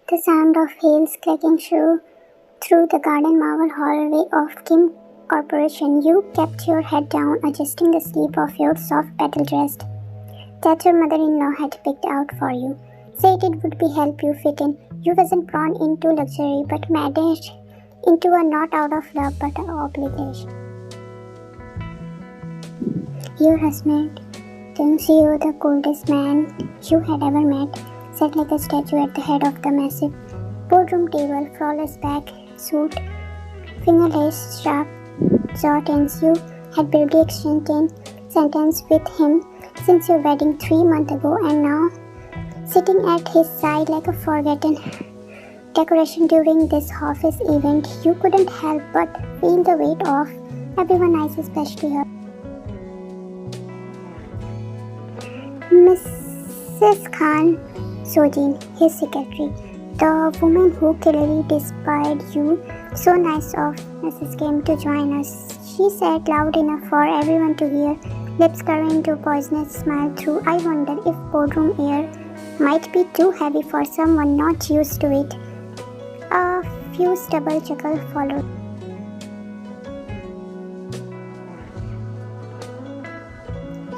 The sound of heels clicking through the garden marble hallway of Kim Corporation. You kept your head down, adjusting the sleeve of your soft petal dress that your mother-in-law had picked out for you. Said it would be help you fit in. You wasn't born into luxury, but made it into a not out of love but an obligation. Your husband, Taehyung, the coldest man you had ever met, sat like a statue at the head of the massive boardroom table, flawless back suit, fingerlace sharp jaw tense. You had barely exchanged a sentence with him since your wedding 3 months ago, and now, sitting at his side like a forgotten decoration during this office event, you couldn't help but feel the weight of everyone else, especially her. Mrs. Khan Sojin, his secretary, the woman who clearly despised you. So nice of Mrs. Kim to join us, she said loud enough for everyone to hear, lips curving to a poisonous smile through. I wonder if boardroom air might be too heavy for someone not used to it. A few stubble chuckles followed.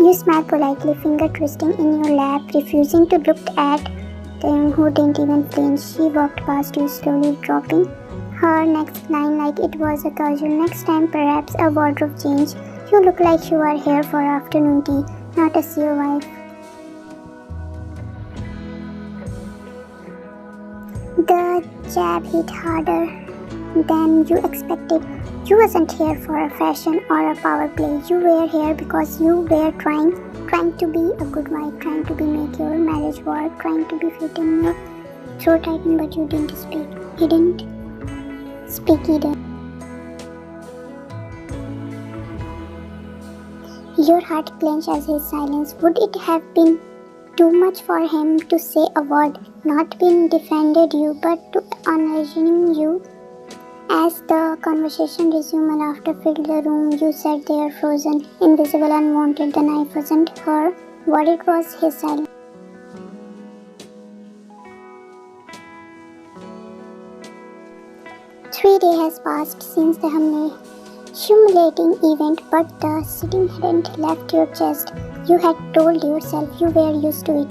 You smiled politely, finger twisting in your lap, refusing to look at Taehyung, who didn't even flinch. She walked past you, slowly dropping her next line like it was a casual. Next time, perhaps a wardrobe change. You look like you are here for afternoon tea, not as your wife. The jab hit harder than you expected. You wasn't here for a fashion or a power play. You were here because you were trying to be a good wife, trying to make your marriage work, trying to be fit in. Your throat tightened, but you didn't speak. He didn't speak either. Your heart clenched as his silence. Would it have been too much for him to say a word, not been defended you, but to honoring you? As the conversation resumed and laughter filled the room, you sat there frozen, invisible, unwanted. The knife wasn't her. What it was, his silence. Three days has passed since the humiliating event, but the sitting hadn't left your chest. You had told yourself you were used to it.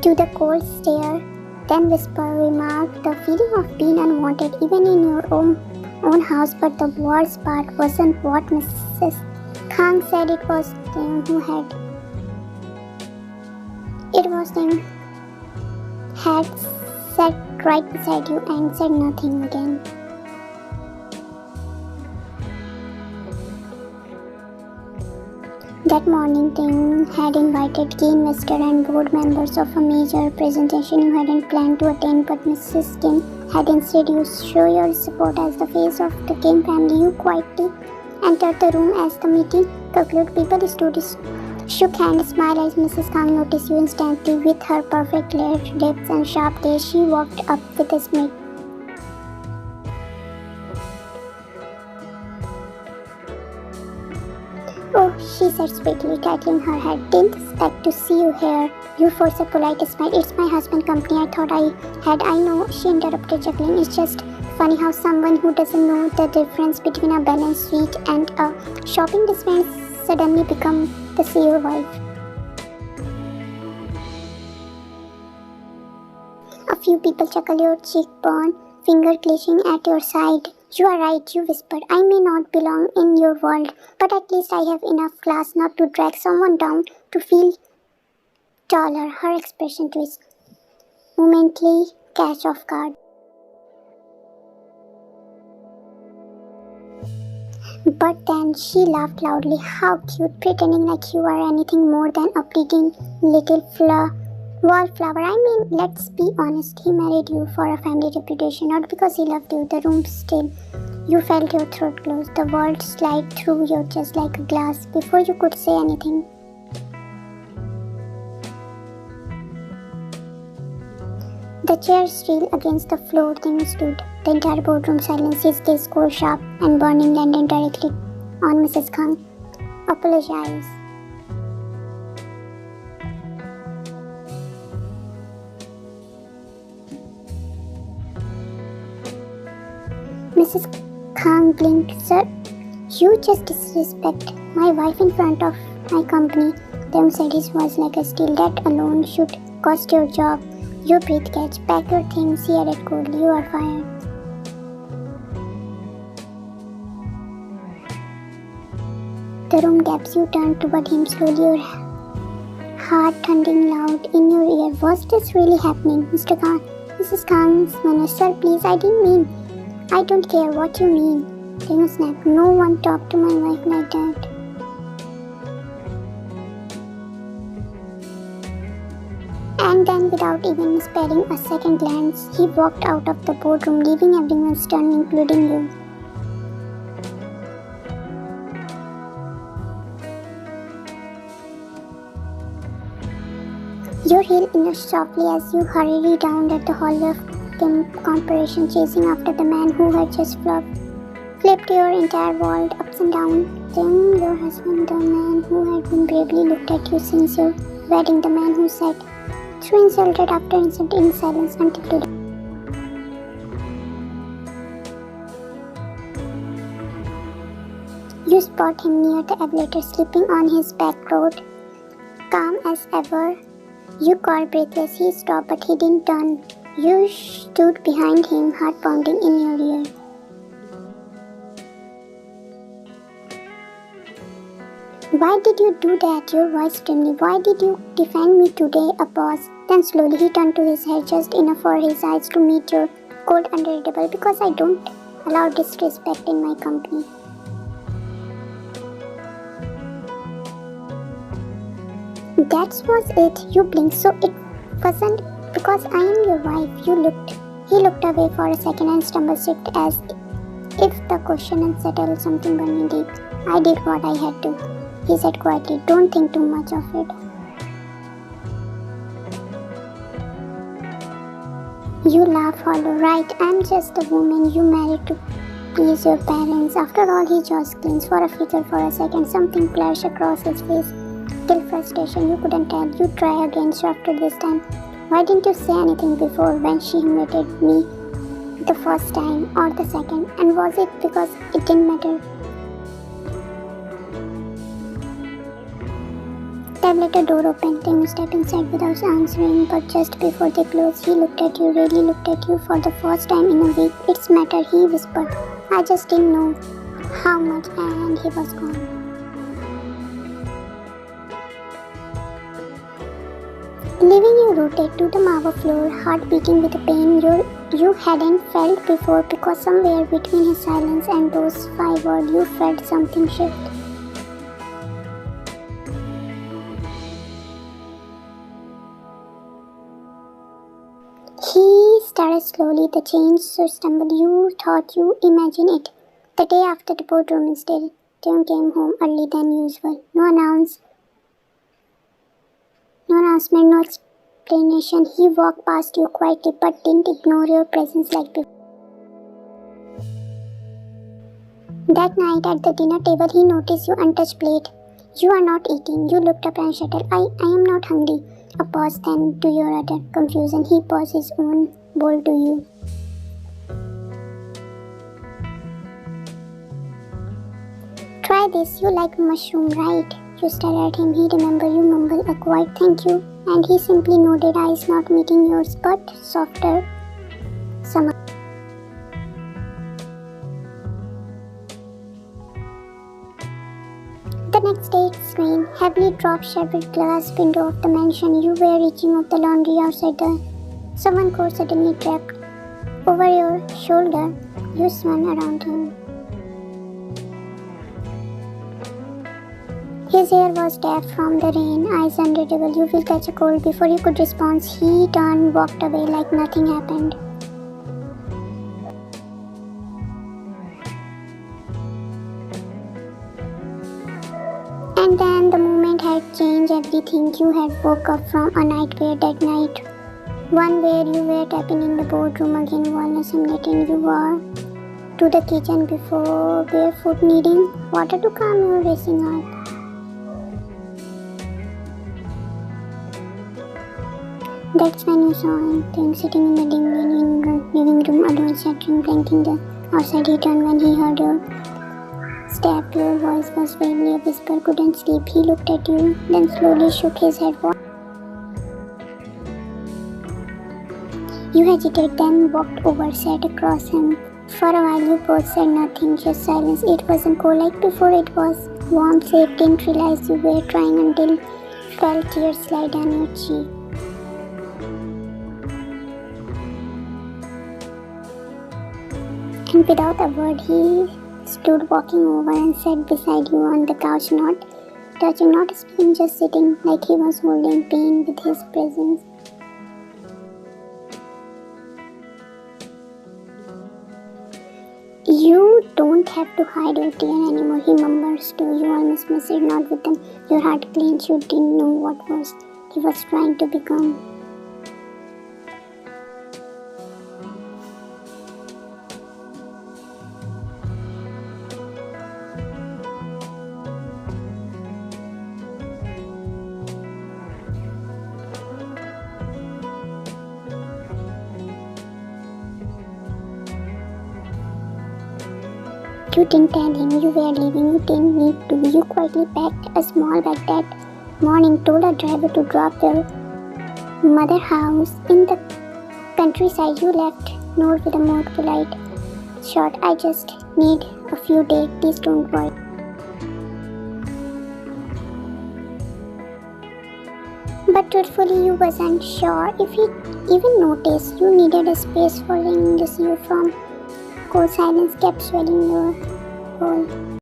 To the cold stare, then whisper remark, the feeling of being unwanted even in your own house. But the worst part wasn't what Mrs. Kang said. It was them who had. It was them had sat right beside you and said nothing again. That morning, Taehyung had invited key investor and board members of a major presentation you hadn't planned to attend, but Mrs. Kim had instead used show your support as the face of the Kim family. You quietly entered the room as the meeting concluded. People stood, shook hands, smiled as Mrs. Kang noticed you instantly. With her perfect layered lips and sharp gaze, she walked up with a smile. Oh, she said sweetly, titling her head. Didn't expect to see you here. You forced a polite smile. It's my husband's company. I thought I know, she interrupted, chuckling. It's just funny how someone who doesn't know the difference between a balanced suite and a shopping dispense suddenly become the CEO wife. A few people chuckle your cheekbone, finger clenching at your side. You are right, you whispered. I may not belong in your world, but at least I have enough class not to drag someone down to feel taller. Her expression twist, momently catch off guard. But then she laughed loudly. How cute, pretending like you are anything more than a pretty little wallflower. I mean, let's be honest, he married you for a family reputation, not because he loved you. The room still. You felt your throat close, the world slide through your chest like a glass before you could say anything. The chair still against the floor, Taehyung stood. The entire boardroom silence. His gaze cold, sharp, and burning landed directly on Mrs. Kang. Apologize. Mrs. Khan blinked. Sir, you just disrespect my wife in front of my company. Taehyung said his voice like a steel. That alone should cost your job. You breathe catch. Pack your things, he added coldly. You are fired. The room gaps. You turned toward him slowly, your heart thundering loud in your ear. Was this really happening? Mr. Khan, Mrs. Khan's manner. Sir, please, I didn't mean. I don't care what you mean. Taehyung snapped. No one talked to my wife like that. And then, without even sparing a second glance, he walked out of the boardroom, leaving everyone stunned, including you. Your heel emerged softly as you hurried down at the hallway of corporation, chasing after the man who had just flipped your entire world upside down. Then your husband, the man who had been bravely looked at you since your wedding, the man who sat through insulted after insult in silence until today. You spot him near the elevator, sleeping on his back road, calm as ever. You called breathless. He stopped, but he didn't turn. You stood behind him, heart pounding in your ear. Why did you do that? Your voice trembled. Why did you defend me today? A pause. Then slowly he turned to his head, just enough for his eyes to meet your cold, unreadable. Because I don't allow disrespect in my company. That was it. You blinked. So it wasn't because I am your wife. He looked away for a second and stumbled stripped as if the question unsettled something burning deep. I did what I had to, he said quietly. Don't think too much of it. You laugh hollow. Right, I'm just a woman you married to please your parents. After all, he just cleansed for a flicker for a second. Something flashed across his face. Till frustration, you couldn't tell. You try again, so after this time. Why didn't you say anything before when she invited me the first time or the second? And was it because it didn't matter? The elevator door opened. Taehyung stepped inside without answering, but just before they closed, he looked at you, really looked at you for the first time in a week. It's matter, he whispered. I just didn't know how much, and he was gone. Leaving you rooted to the marble floor, heart beating with a pain you hadn't felt before, because somewhere between his silence and those 5 words you felt something shift. He started slowly, the change so stumbled you thought you imagined it. The day after the boardroom instead, Taehyung came home early than usual. No announcement, no explanation. He walked past you quietly but didn't ignore your presence like before. That night at the dinner table, he noticed your untouched plate. You are not eating. You looked up and shuttered. I am not hungry. A pause, then to your utter confusion, he paused his own bowl to you. Try this. You like mushroom, right? You stared at him. He remembered you mumbled a quiet thank you, and he simply nodded, eyes not meeting yours, but softer somehow. The next day it rained. Heavily dropped shattered glass window of the mansion. You were reaching up the laundry outside someone coat suddenly trapped over your shoulder. You swung around him. His hair was damp from the rain, eyes unreadable. You will catch a cold. Before you could respond, he turned, walked away like nothing happened. And then the moment had changed everything. You had woke up from a nightmare that night. One where you were tapping in the boardroom again, walnuts simulating. You were to the kitchen before barefoot, needing water to calm your racing heart. That's when you saw him, sitting in the dim living room alone, shattering, blanking the Outside he turned when he heard your step. Your voice was vaguely a whisper. Couldn't sleep. He looked at you, then slowly shook his head. You hesitated, then walked over, sat across him. For a while you both said nothing, just silence. It wasn't cold like before, it was warm, safe. Didn't realize you were trying until you felt tears slide down your cheek. And without a word, he stood walking over and sat beside you on the couch, not touching, not speaking, just sitting like he was holding pain with his presence. You don't have to hide your tear anymore, he murmurs to you, almost miss it, not with them. Your heart clenched, you didn't know what he was trying to become. You didn't tell him you were leaving, you didn't need to. You quietly packed a small bag that morning, told a driver to drop your mother house in the countryside. You left note with a more polite short, I just need a few days, please don't worry. But truthfully, you wasn't sure if he even noticed. You needed a space for releasing you from cold silence kept swelling your hole.